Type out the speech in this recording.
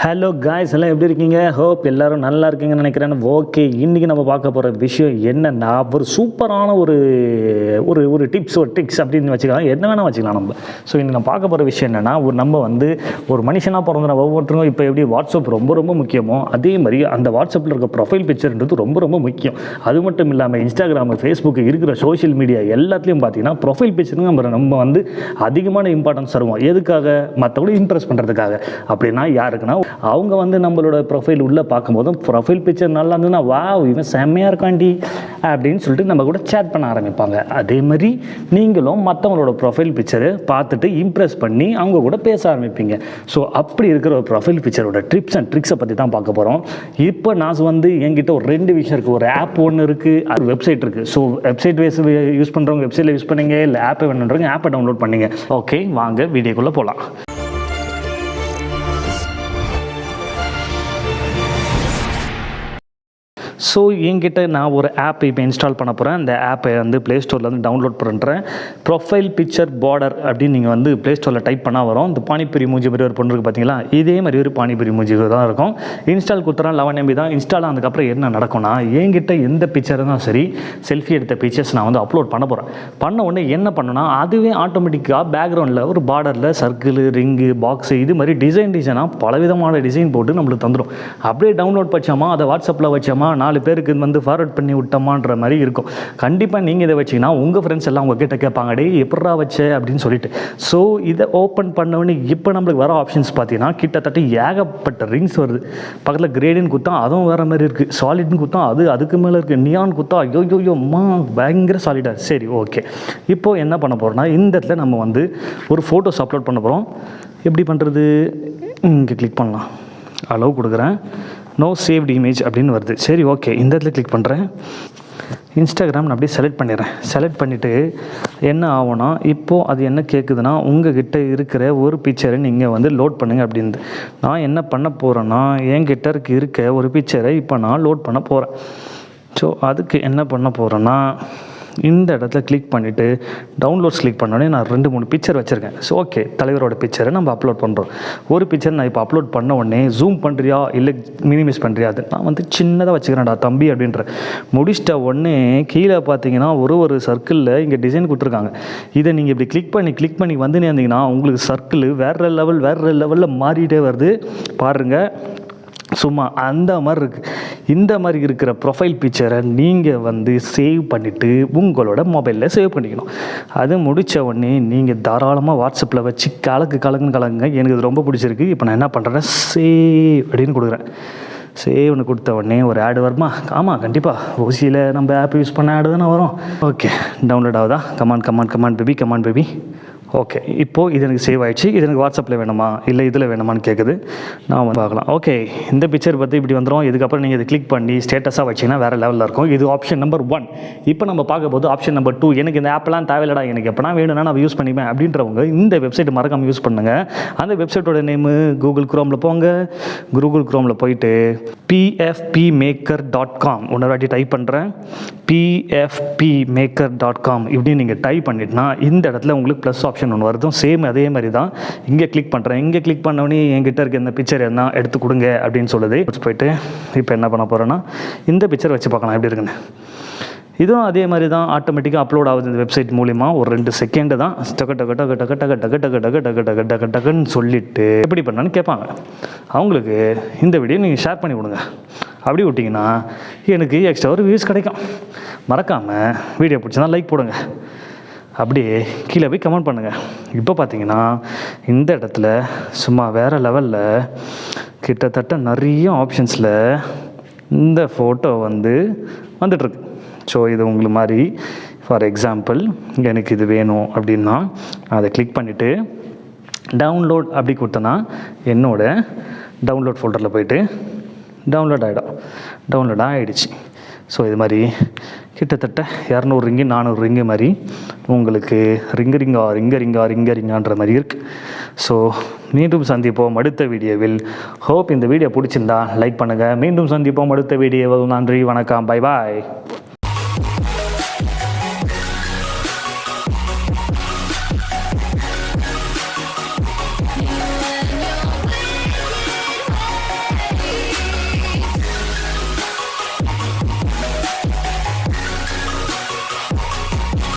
Hello guys எல்லாம் எப்படி இருக்கீங்க? ஹோப் எல்லோரும் நல்லா இருக்கீங்கன்னு நினைக்கிறேன். ஓகே, இன்றைக்கி நம்ம பார்க்க போகிற விஷயம் என்னென்னா ஒரு சூப்பரான ஒரு ஒரு ஒரு டிப்ஸ் ஒரு ட்ரிக்ஸ் அப்படின்னு வச்சுக்கலாம், என்ன வேணால் வச்சுக்கலாம் நம்ம. ஸோ இன்றைக்கி நம்ம பார்க்க போகிற விஷயம் என்னென்னா, நம்ம ஒரு மனுஷனாக பிறந்த ஒவ்வொருத்தரும் இப்போ எப்படி வாட்ஸ்அப் ரொம்ப ரொம்ப முக்கியமோ, அதே மாதிரி அந்த வாட்ஸ்அப்பில் இருக்க ப்ரொஃபைல் பிக்சர்ன்றது ரொம்ப ரொம்ப முக்கியம். அது மட்டும் இல்லாமல் இன்ஸ்டாகிராம், ஃபேஸ்புக்கு இருக்கிற சோஷியல் மீடியா எல்லாத்துலேயும் பார்த்தீங்கன்னா ப்ரொஃபைல் பிக்சருக்கு நம்ம அதிகமான இம்பார்ட்டன்ஸ் தருவோம். எதுக்காக? மற்றவங்களை இம்ப்ரெஸ் பண்ணுறதுக்காக. அப்படின்னா யாருக்குன்னா, அவங்க நம்மளோட ப்ரொஃபைல் உள்ளே பார்க்கும்போதும் ப்ரொஃபைல் பிக்சர் நல்லா இருந்ததுன்னா, வா இவன் செம்மையாக இருக்காண்டி அப்படின்னு சொல்லிட்டு நம்ம கூட சேட் பண்ண ஆரம்பிப்பாங்க. அதே மாதிரி நீங்களும் மற்றவங்களோட ப்ரொஃபைல் பிக்சரை பார்த்துட்டு இம்ப்ரெஸ் பண்ணி அவங்க கூட பேச ஆரம்பிப்பீங்க. ஸோ அப்படி இருக்கிற ஒரு ப்ரொஃபைல் பிக்சரோட டிப்ஸ் அண்ட் ட்ரிக்ஸை பற்றி தான் பார்க்க போகிறோம். இப்போ நான் என்கிட்ட ஒரு 2 விஷயம் இருக்குது. ஒரு ஆப் ஒன்று இருக்குது, அது வெப்சைட் இருக்குது. ஸோ வெப்சைட் யூஸ் பண்ணுறவங்க வெப்சைட்டில் யூஸ் பண்ணுங்க, இல்லை ஆப்பை வேணுன்றவங்க ஆப்பை டவுன்லோட் பண்ணுங்க. ஓகே, வாங்க வீடியோக்குள்ளே போகலாம். ஸோ என்கிட்ட நான் ஒரு ஆப் இப்போ இன்ஸ்டால் பண்ண போகிறேன். அந்த ஆப்பை ப்ளே ஸ்டோரில் டவுன்லோட் பண்ணுறேன். ப்ரொஃபைல் பிக்சர் பார்டர் அப்படின்னு நீங்கள் ப்ளே ஸ்டோரில் டைப் பண்ணால் வரும். இந்த பானிபூரி மூஞ்சி மாதிரி ஒரு பொண்ணு இருக்குது பார்த்தீங்களா, இதே மாதிரி ஒரு பானிபூரி மூஞ்சி தான் இருக்கும். இன்ஸ்டால் கொடுத்துறேன். 11 MB தான். இன்ஸ்டால் ஆனதுக்கப்புறம் என்ன நடக்கும்னா, என்கிட்ட எந்த பிக்சர் தான் சரி, செல்ஃபி எடுத்த பிக்சர்ஸ் நான் அப்லோட் பண்ண போகிறேன். பண்ண உடனே என்ன பண்ணுன்னா, அதுவே ஆட்டோமேட்டிக்காக பேக்ரவுண்டில் ஒரு பார்டரில் சர்க்கிள், ரிங்கு, பாக்ஸு, இது மாதிரி டிசைனாக பலவிதமான டிசைன் போட்டு நம்மளுக்கு தந்துடும். அப்படியே டவுன்லோட் வச்சோமா, அதை வாட்ஸ்அப்பில் வச்சோமா, 4 பேருக்கு ஃபார்வர்ட் பண்ணி விட்டோமான்ற மாதிரி இருக்கும். கண்டிப்பாக நீங்கள் இதை வச்சிங்கன்னா உங்கள் ஃப்ரெண்ட்ஸ் எல்லாம் உங்கள் கிட்ட கேட்பாங்க, டே எப்படா வச்ச அப்படின்னு சொல்லிட்டு. ஸோ இதை ஓப்பன் பண்ணோடனே இப்போ நம்மளுக்கு வர ஆப்ஷன்ஸ் பார்த்தீங்கன்னா, கிட்டத்தட்ட ஏகப்பட்ட ரிங்ஸ் வருது. பக்கத்தில் கிரேடின்னு குத்தா அதுவும் வேறு மாதிரி இருக்குது, சாலிட்னு குத்தா அதுக்கு மேலே இருக்குது, நியான் குத்தா ஐயோயோம்மா பயங்கர சாலிடாக. சரி, ஓகே. இப்போது என்ன பண்ண போகிறோம்னா, இந்த இடத்துல நம்ம ஒரு ஃபோட்டோஸ் அப்லோட் பண்ண போகிறோம். எப்படி பண்ணுறது? இங்கே கிளிக் பண்ணலாம். அளவு கொடுக்குறேன். நோ சேவ்டு இமேஜ் அப்படின்னு வருது. சரி, ஓகே, இந்த இடத்துல கிளிக் பண்ணுறேன். இன்ஸ்டாகிராம் நான் அப்படியே செலக்ட் பண்ணிடுறேன். செலக்ட் பண்ணிவிட்டு என்ன ஆகும்னா, இப்போது அது என்ன கேட்குதுன்னா, உங்ககிட்ட இருக்கிற ஒரு பிக்சரை நீங்கள் லோட் பண்ணுங்கள் அப்படின்னு. நான் என்ன பண்ண போகிறேன்னா, என்கிட்ட இருக்க ஒரு பிக்சரை இப்போ நான் லோட் பண்ண போகிறேன். ஸோ அதுக்கு என்ன பண்ண போகிறேன்னா, இந்த இடத்துல கிளிக் பண்ணிவிட்டு டவுன்லோட்ஸ் கிளிக் பண்ணோடனே நான் 2-3 பிக்சர் வச்சுருக்கேன். ஸோ ஓகே, தலைவரோட பிக்சரை நம்ம அப்லோட் பண்ணுறோம். ஒரு பிக்சர் நான் இப்போ அப்லோட் பண்ண உடனே ஜூம் பண்ணுறியா இல்லை மினிமைஸ் பண்ணுறியா, அது நான் சின்னதாக வச்சுக்கிறேன்டா தம்பி அப்படின்ற. முடிச்சிட்ட உடனே கீழே பார்த்தீங்கன்னா ஒரு சர்க்கிளில் இங்கே டிசைன் கொடுத்துருக்காங்க. இதை நீங்கள் இப்படி கிளிக் பண்ணி இருந்தீங்கன்னா உங்களுக்கு சர்க்கிள் வேறு லெவலில் மாறிட்டே வருது பாருங்கள். சும்மா அந்த மாதிரி இருக்குது. இந்த மாதிரி இருக்கிற ப்ரொஃபைல் பிக்சரை நீங்கள் சேவ் பண்ணிவிட்டு உங்களோட மொபைலில் சேவ் பண்ணிக்கணும். அது முடித்த உடனே நீங்கள் தாராளமாக வாட்ஸ்அப்பில் வச்சு கலங்குங்க. எனக்கு இது ரொம்ப பிடிச்சிருக்கு. இப்போ நான் என்ன பண்ணுறேன்னா, சேவ் அப்படின்னு கொடுக்குறேன். சேவ்னு கொடுத்த உடனே ஒரு ஆடு வருமா? ஆமாம், கண்டிப்பாக ஓசியில் நம்ம ஆப் யூஸ் பண்ண ஆடு தானே வரும். ஓகே, டவுன்லோட் ஆகுதா? Come on baby. ஓகே, இப்போது இது எனக்கு சேவ் ஆகிடுச்சு. இது எனக்கு வாட்ஸ்அப்பில் வேணுமா இல்லை இதில் வேணுமான்னு கேட்குது. நான் பார்க்கலாம். ஓகே, இந்த பிக்சர் பற்றி இப்படி வந்துடும். இதுக்கப்புறம் நீங்கள் இதை கிளிக் பண்ணி ஸ்டேட்டஸாக வச்சிங்கன்னா வேறு லெவலில் இருக்கும். இது ஆப்ஷன் நம்பர் 1. இப்போ நம்ம பார்க்க போது ஆப்ஷன் நம்பர் 2. எனக்கு இந்த ஆப்லாம் தேவையில்லடா, எனக்கு எப்போனா வேணும்னா நான் யூஸ் பண்ணிப்பேன் அப்படின்றவங்க இந்த வெப்சைட் மறக்காமல் யூஸ் பண்ணுங்கள். அந்த வெப்சைட்டோட நேமு கூகுள் குரோமில் போங்க. கூகுள் குரோமில் போயிட்டு pfpmaker.com ஒன்று வாட்டி டைப் பண்ணுறேன். pfpmaker.com இப்படி நீங்கள் டைப் பண்ணிட்டுனா இந்த இடத்துல உங்களுக்கு ப்ளஸ் ஆப்ஷன் ஒன்று வருதும். சேம் அதே மாதிரி தான். இங்கே கிளிக் பண்ணுறேன். இங்கே கிளிக் பண்ணோடனே என்கிட்ட இருக்க இந்த பிக்சர் என்ன எடுத்து கொடுங்க அப்படின்னு சொல்லுது. போயிட்டு இப்போ என்ன பண்ண போகிறேன்னா, இந்த பிக்சர் வச்சு பார்க்கலாம் எப்படி இருக்குன்னு. இதுவும் அதே மாதிரி தான் ஆட்டோமேட்டிக்காக அப்லோட் ஆகுது இந்த வெப்சைட் மூலிமா. ஒரு 2 செகண்டு தான். டக்குன்னு சொல்லிவிட்டு எப்படி பண்ணான்னு கேட்பாங்க. அவங்களுக்கு இந்த வீடியோ நீங்கள் ஷேர் பண்ணி விடுங்க. அப்படி விட்டிங்கன்னா எனக்கு எக்ஸ்ட்ரா ஒரு வியூஸ் கிடைக்கும். மறக்காமல் வீடியோ பிடிச்சா லைக் போடுங்க. அப்படியே கீழே போய் கமெண்ட் பண்ணுங்கள். இப்போ பார்த்தீங்கன்னா இந்த இடத்துல சும்மா வேறு லெவலில் கிட்டத்தட்ட நிறைய ஆப்ஷன்ஸில் இந்த ஃபோட்டோ வந்துட்டுருக்கு. ஸோ இது உங்களுக்கு மாதிரி ஃபார் எக்ஸாம்பிள் எனக்கு இது வேணும் அப்படின்னா அதை கிளிக் பண்ணிவிட்டு டவுன்லோட் அப்படி கொடுத்தேன்னா என்னோடய டவுன்லோட் ஃபோல்டரில் போய்ட்டு டவுன்லோட் ஆகிடுச்சு. ஸோ இது மாதிரி கிட்டத்தட்ட 200 ரிங்கு 400 ரிங்கு மாதிரி உங்களுக்கு ரிங்கரிங்கான்ற மாதிரி இருக்குது. ஸோ மீண்டும் சந்திப்போம் அடுத்த வீடியோவில். ஹோப் இந்த வீடியோ பிடிச்சிருந்தா லைக் பண்ணுங்கள். மீண்டும் சந்திப்போம் அடுத்த வீடியோவில். நன்றி, வணக்கம், பை பாய்.